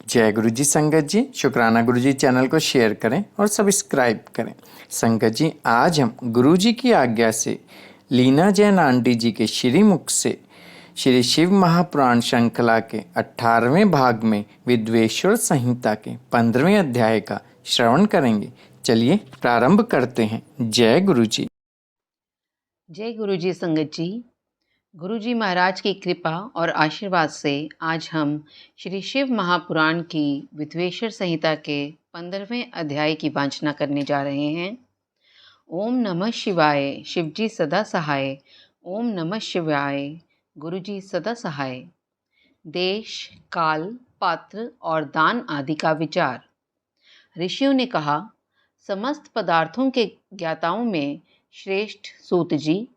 जय गुरु जी। संगत जी, शुक्राना गुरु जी चैनल को शेयर करें और सब्सक्राइब करें। संगत जी, आज हम गुरु जी की आज्ञा से लीना जैन आंटी जी के श्रीमुख से श्री शिव महापुराण श्रृंखला के 18वें भाग में विद्वेश्वर संहिता के 15वें अध्याय का श्रवण करेंगे। चलिए प्रारंभ करते हैं। जय गुरु जी। जय गुरु जी। संगत जी, गुरु जी महाराज की कृपा और आशीर्वाद से आज हम श्री शिव महापुराण की विद्वेश्वर संहिता के 15वें अध्याय की वांछना करने जा रहे हैं। ओम नमः शिवाय। शिव जी सदा सहाय। ओम नमः शिवाय। गुरु जी सदा सहाय। देश, काल, पात्र और दान आदि का विचार। ऋषियों ने कहा, समस्त पदार्थों के ज्ञाताओं में श्रेष्ठ सूत जी,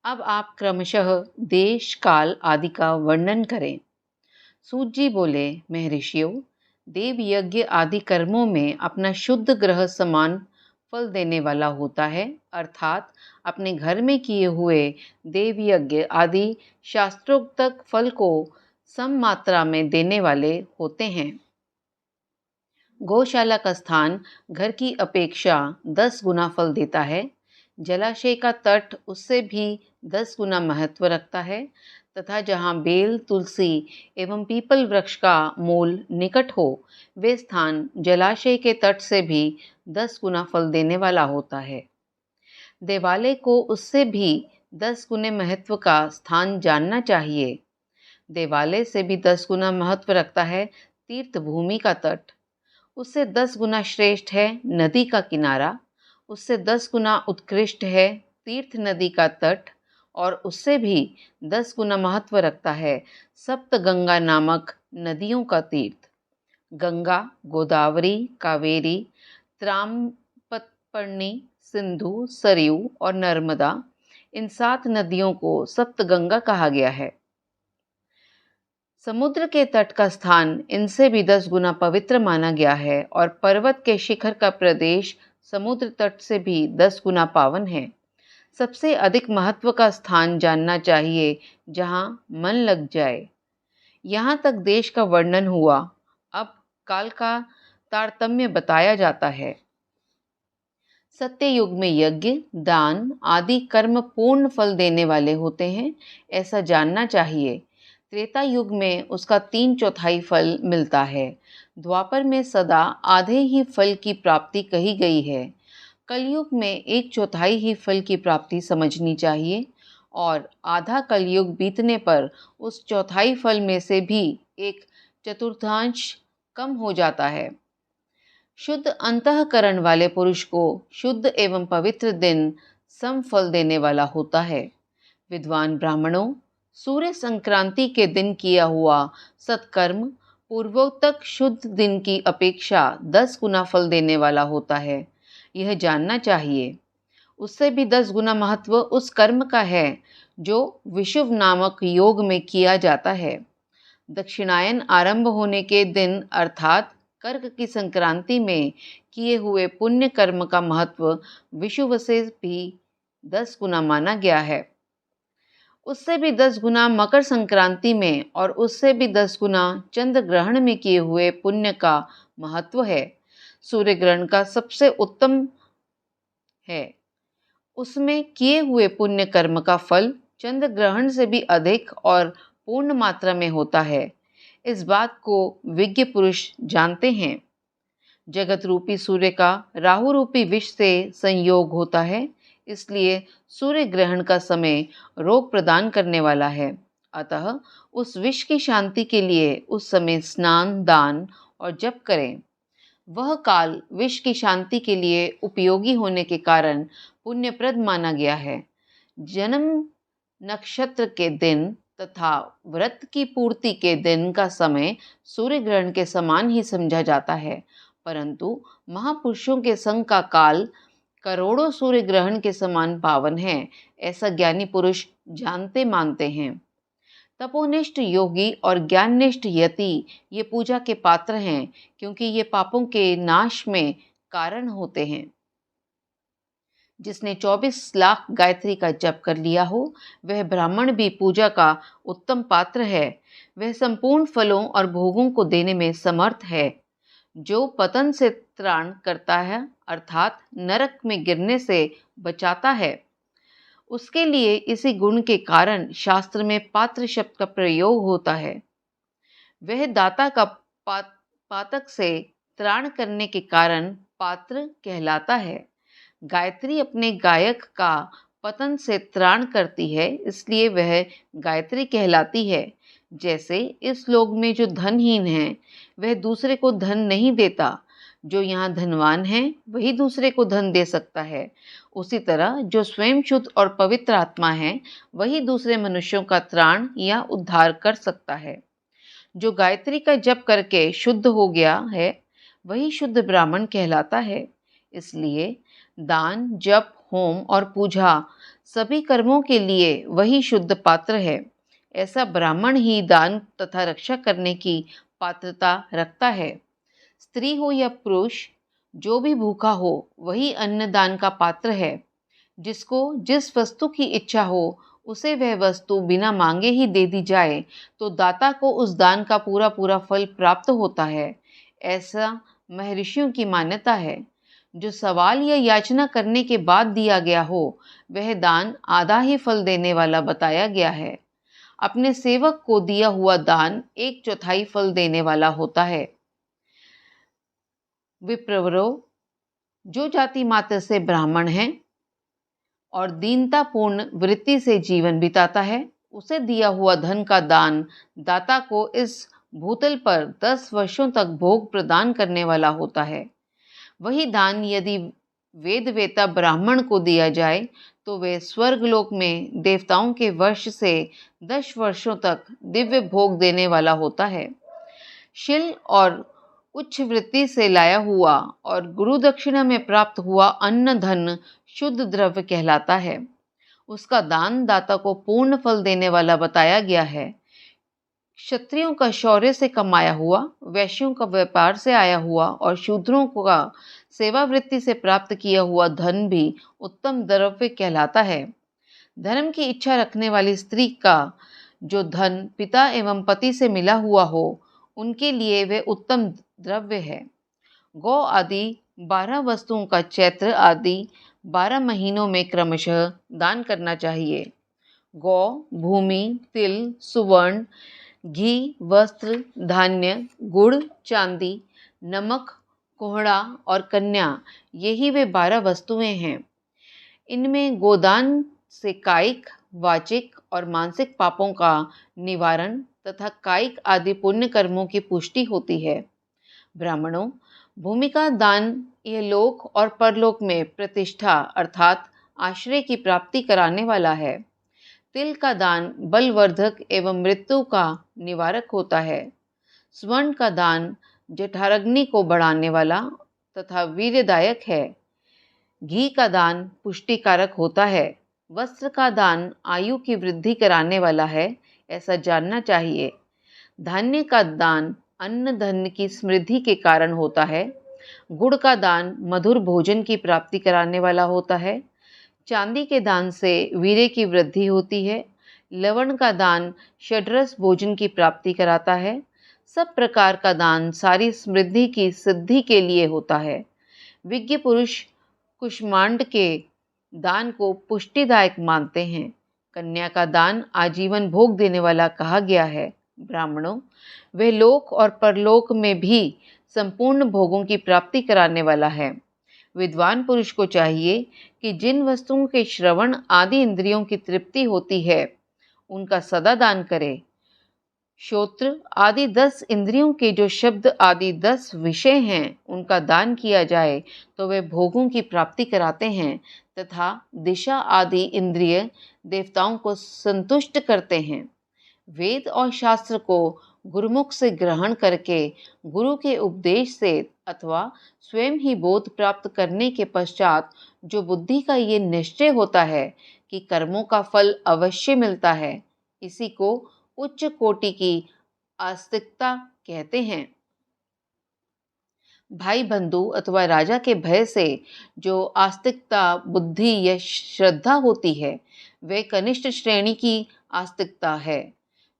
अब आप क्रमशः देश, काल आदि का वर्णन करें। सूत जी बोले, महर्षियों, देव यज्ञ आदि कर्मों में अपना शुद्ध ग्रह समान फल देने वाला होता है, अर्थात अपने घर में किए हुए देव यज्ञ आदि शास्त्रोक्त फल को सम मात्रा में देने वाले होते हैं। गौशाला का स्थान घर की अपेक्षा 10 गुना फल देता है। जलाशय का तट उससे भी 10 गुना महत्व रखता है तथा जहाँ बेल, तुलसी एवं पीपल वृक्ष का मूल निकट हो, वे स्थान जलाशय के तट से भी 10 गुना फल देने वाला होता है। देवालय को उससे भी 10 गुने महत्व का स्थान जानना चाहिए। देवालय से भी 10 गुना महत्व रखता है तीर्थ भूमि का तट। उससे 10 गुना श्रेष्ठ है नदी का किनारा। उससे 10 गुना उत्कृष्ट है तीर्थ नदी का तट और उससे भी 10 गुना महत्व रखता है सप्तगंगा नामक नदियों का तीर्थ। गंगा, गोदावरी, कावेरी, त्रामपपर्णी, सिंधु, सरयू और नर्मदा, इन 7 नदियों को सप्तगंगा कहा गया है। समुद्र के तट का स्थान इनसे भी 10 गुना पवित्र माना गया है और पर्वत के शिखर का प्रदेश समुद्र तट से भी 10 गुना पावन है। सबसे अधिक महत्व का स्थान जानना चाहिए जहाँ मन लग जाए। यहाँ तक देश का वर्णन हुआ, अब काल का तारतम्य बताया जाता है। सत्य युग में यज्ञ, दान आदि कर्म पूर्ण फल देने वाले होते हैं, ऐसा जानना चाहिए। त्रेता युग में उसका 3/4 फल मिलता है। द्वापर में सदा आधे ही फल की प्राप्ति कही गई है। कलयुग में 1/4 ही फल की प्राप्ति समझनी चाहिए और आधा कलयुग बीतने पर उस चौथाई फल में से भी 1/4 कम हो जाता है। शुद्ध अंतःकरण वाले पुरुष को शुद्ध एवं पवित्र दिन सम फल देने वाला होता है। विद्वान ब्राह्मणों, सूर्य संक्रांति के दिन किया हुआ सत्कर्म पूर्वोक्त शुद्ध दिन की अपेक्षा 10 गुना फल देने वाला होता है, यह जानना चाहिए। उससे भी 10 गुना महत्व उस कर्म का है जो विषुव नामक योग में किया जाता है। दक्षिणायन आरंभ होने के दिन अर्थात कर्क की संक्रांति में किए हुए पुण्य कर्म का महत्व विषुव से भी 10 गुना माना गया है। उससे भी 10 गुना मकर संक्रांति में और उससे भी 10 गुना चंद्र ग्रहण में किए हुए पुण्य का महत्व है। सूर्य ग्रहण का सबसे उत्तम है। उसमें किए हुए पुण्य कर्म का फल चंद्र ग्रहण से भी अधिक और पूर्ण मात्रा में होता है। इस बात को विज्ञ पुरुष जानते हैं। जगत रूपी सूर्य का राहु रूपी विष से संयोग होता है, इसलिए सूर्य ग्रहण का समय रोग प्रदान करने वाला है। अतः उस विष की शांति के लिए उस समय स्नान, दान और जप करें। वह काल विष की शांति के लिए उपयोगी होने के कारण पुण्यप्रद माना गया है। जन्म नक्षत्र के दिन तथा व्रत की पूर्ति के दिन का समय सूर्य ग्रहण के समान ही समझा जाता है, परंतु महापुरुषों के संग का काल करोड़ों सूर्य ग्रहण के समान पावन है, ऐसा ज्ञानी पुरुष जानते मानते हैं। तपोनिष्ठ योगी और ज्ञाननिष्ठ यति ये पूजा के पात्र हैं, क्योंकि ये पापों के नाश में कारण होते हैं। जिसने 24 लाख गायत्री का जप कर लिया हो, वह ब्राह्मण भी पूजा का उत्तम पात्र है। वह संपूर्ण फलों और भोगों को देने में समर्थ है। जो पतन से त्राण करता है, अर्थात नरक में गिरने से बचाता है, उसके लिए इसी गुण के कारण शास्त्र में पात्र शब्द का प्रयोग होता है। वह दाता का पातक से त्राण करने के कारण पात्र कहलाता है। गायत्री अपने गायक का पतन से त्राण करती है, इसलिए वह गायत्री कहलाती है। जैसे इस लोक में जो धनहीन है, वह दूसरे को धन नहीं देता, जो यहाँ धनवान है वही दूसरे को धन दे सकता है। उसी तरह जो स्वयं शुद्ध और पवित्र आत्मा है, वही दूसरे मनुष्यों का त्राण या उद्धार कर सकता है। जो गायत्री का जप करके शुद्ध हो गया है, वही शुद्ध ब्राह्मण कहलाता है। इसलिए दान, जप, होम और पूजा सभी कर्मों के लिए वही शुद्ध पात्र है। ऐसा ब्राह्मण ही दान तथा रक्षा करने की पात्रता रखता है। स्त्री हो या पुरुष, जो भी भूखा हो वही अन्न दान का पात्र है। जिसको जिस वस्तु की इच्छा हो, उसे वह वस्तु बिना मांगे ही दे दी जाए, तो दाता को उस दान का पूरा पूरा फल प्राप्त होता है। ऐसा महर्षियों की मान्यता है। जो सवाल या याचना करने के बाद दिया गया हो, वह दान आधा ही फल देने वाला बताया गया है। अपने सेवक को दिया हुआ दान 1/4 फल देने वाला होता है। विप्रवरो, जो जाति मात्र से ब्राह्मण है और दीनतापूर्ण वृत्ति से जीवन बिताता है, उसे दिया हुआ धन का दान दाता को इस भूतल पर 10 वर्षों तक भोग प्रदान करने वाला होता है। वही दान यदि वेदवेता ब्राह्मण को दिया जाए, तो वे स्वर्गलोक में देवताओं के वर्ष से 10 वर्षों तक दिव्य भोग देने वाला होता है। शील और उच्च वृत्ति से लाया हुआ और गुरु दक्षिणा में प्राप्त हुआ अन्न धन शुद्ध द्रव्य कहलाता है। उसका दान दाता को पूर्ण फल देने वाला बताया गया है। क्षत्रियों का शौर्य से कमाया हुआ, वैश्यों का व्यापार से आया हुआ और शूद्रों का सेवावृत्ति से प्राप्त किया हुआ धन भी उत्तम द्रव्य कहलाता है। धर्म की इच्छा रखने वाली स्त्री का जो धन पिता एवं पति से मिला हुआ हो, उनके लिए वह उत्तम द्रव्य है। गौ आदि 12 वस्तुओं का चैत्र आदि 12 महीनों में क्रमशः दान करना चाहिए। गौ, भूमि, तिल, सुवर्ण, घी, वस्त्र, धान्य, गुड़, चांदी, नमक, कोहड़ा और कन्या, यही वे 12 वस्तुएं हैं। इनमें गोदान से कायिक, वाचिक और मानसिक पापों का निवारण तथा कायिक आदि पुण्य कर्मों की पुष्टि होती है। ब्राह्मणों, भूमि का दान यह लोक और परलोक में प्रतिष्ठा अर्थात आश्रय की प्राप्ति कराने वाला है। तिल का दान बलवर्धक एवं मृत्यु का निवारक होता है। स्वर्ण का दान जठराग्नि को बढ़ाने वाला तथा वीर्यदायक है। घी का दान पुष्टिकारक होता है। वस्त्र का दान आयु की वृद्धि कराने वाला है, ऐसा जानना चाहिए। धान्य का दान अन्न धन की समृद्धि के कारण होता है। गुड़ का दान मधुर भोजन की प्राप्ति कराने वाला होता है। चांदी के दान से वीर्य की वृद्धि होती है। लवण का दान षड्रस भोजन की प्राप्ति कराता है। सब प्रकार का दान सारी समृद्धि की सिद्धि के लिए होता है। विज्ञ पुरुष कुष्मांड के दान को पुष्टिदायक मानते हैं। कन्या का दान आजीवन भोग देने वाला कहा गया है। ब्राह्मणों, वे लोक और परलोक में भी संपूर्ण भोगों की प्राप्ति कराने वाला है। विद्वान पुरुष को चाहिए कि जिन वस्तुओं के श्रवण आदि इंद्रियों की तृप्ति होती है, उनका सदा दान करे। श्रोत्र आदि 10 इंद्रियों के जो शब्द आदि 10 विषय हैं, उनका दान किया जाए तो वे भोगों की प्राप्ति कराते हैं तथा दिशा आदि इंद्रिय देवताओं को संतुष्ट करते हैं। वेद और शास्त्र को गुरुमुख से ग्रहण करके गुरु के उपदेश से अथवा स्वयं ही बोध प्राप्त करने के पश्चात जो बुद्धि का ये निश्चय होता है कि कर्मों का फल अवश्य मिलता है, इसी को उच्च कोटि की आस्तिकता कहते हैं। भाई बंधु अथवा राजा के भय से जो आस्तिकता, बुद्धि या श्रद्धा होती है, वे कनिष्ठ श्रेणी की आस्तिकता है,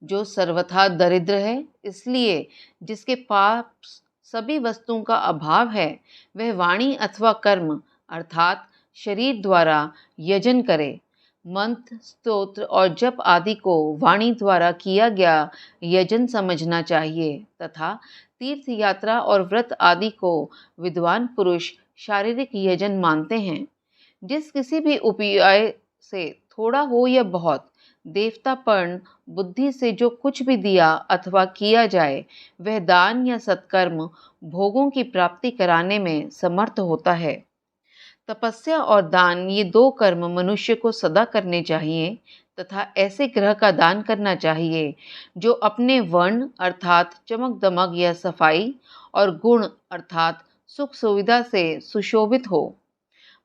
जो सर्वथा दरिद्र है। इसलिए जिसके पास सभी वस्तुओं का अभाव है, वह वाणी अथवा कर्म अर्थात शरीर द्वारा यजन करे। मंत्र, स्तोत्र और जप आदि को वाणी द्वारा किया गया यजन समझना चाहिए तथा तीर्थ यात्रा और व्रत आदि को विद्वान पुरुष शारीरिक यजन मानते हैं। जिस किसी भी उपाय से थोड़ा हो या बहुत देवतापर्ण बुद्धि से जो कुछ भी दिया अथवा किया जाए, वह दान या सत्कर्म भोगों की प्राप्ति कराने में समर्थ होता है। तपस्या और दान ये दो कर्म मनुष्य को सदा करने चाहिए तथा ऐसे ग्रह का दान करना चाहिए जो अपने वर्ण अर्थात चमक दमक या सफाई और गुण अर्थात सुख सुविधा से सुशोभित हो।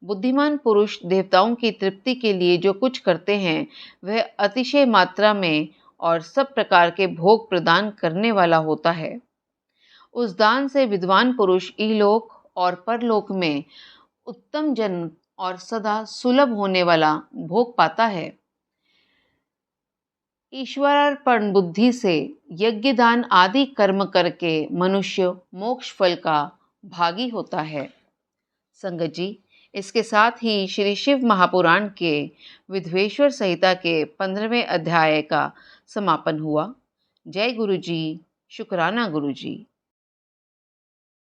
बुद्धिमान पुरुष देवताओं की तृप्ति के लिए जो कुछ करते हैं, वह अतिशय मात्रा में और सब प्रकार के भोग प्रदान करने वाला होता है। उस दान से विद्वान पुरुष इहलोक और परलोक में उत्तम जन्म और सदा सुलभ होने वाला भोग पाता है। ईश्वरार्पण बुद्धि से यज्ञ दान आदि कर्म करके मनुष्य मोक्ष फल का भागी होता है। संगत जी, इसके साथ ही श्री शिव महापुराण के विधवेश्वर संहिता के 15वें अध्याय का समापन हुआ। जय गुरु जी, शुक्राना गुरु जी।